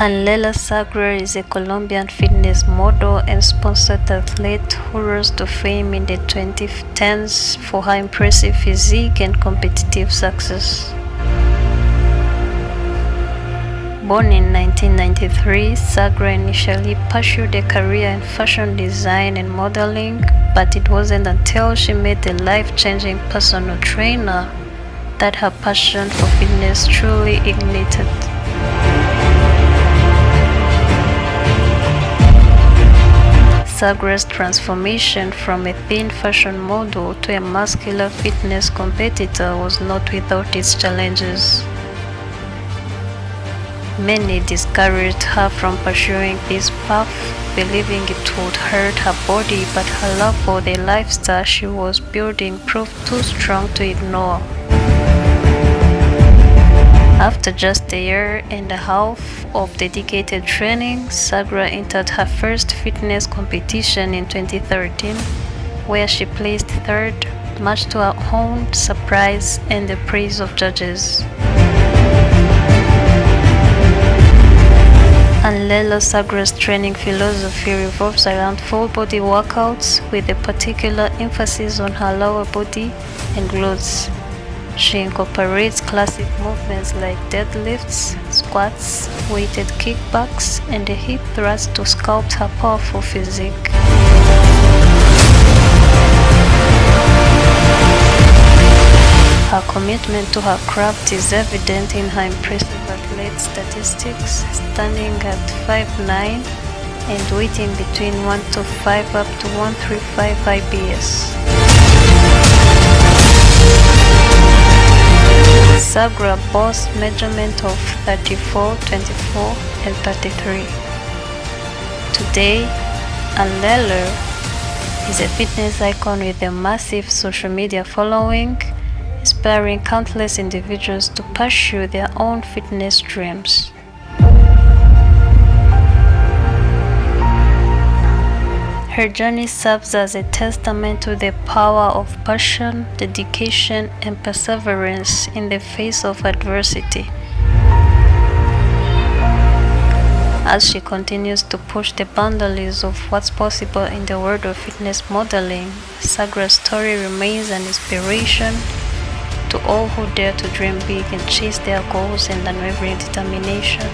Anllela Sagra is a Colombian fitness model and sponsored athlete who rose to fame in the 2010s for her impressive physique and competitive success. Born in 1993, Sagra initially pursued a career in fashion design and modeling, but it wasn't until she met a life-changing personal trainer that her passion for fitness truly ignited. Sagra's transformation from a thin fashion model to a muscular fitness competitor was not without its challenges. Many discouraged her from pursuing this path, believing it would hurt her body, but her love for the lifestyle she was building proved too strong to ignore. After just a year and a half of dedicated training, Sagra entered her first fitness competition in 2013, where she placed third, much to her own surprise and the praise of judges. Anllela Sagra's training philosophy revolves around full body workouts with a particular emphasis on her lower body and glutes. She incorporates classic movements like deadlifts, squats, weighted kickbacks, and a hip thrust to sculpt her powerful physique. Her commitment to her craft is evident in her impressive athlete statistics, standing at 5'9" and weighing between 125 up to 135 IBS. Sagra boasts measurement of 34, 24, and 33. Today, Anllela is a fitness icon with a massive social media following, inspiring countless individuals to pursue their own fitness dreams. Her journey serves as a testament to the power of passion, dedication, and perseverance in the face of adversity. As she continues to push the boundaries of what's possible in the world of fitness modeling, Sagra's story remains an inspiration to all who dare to dream big and chase their goals and unwavering determination.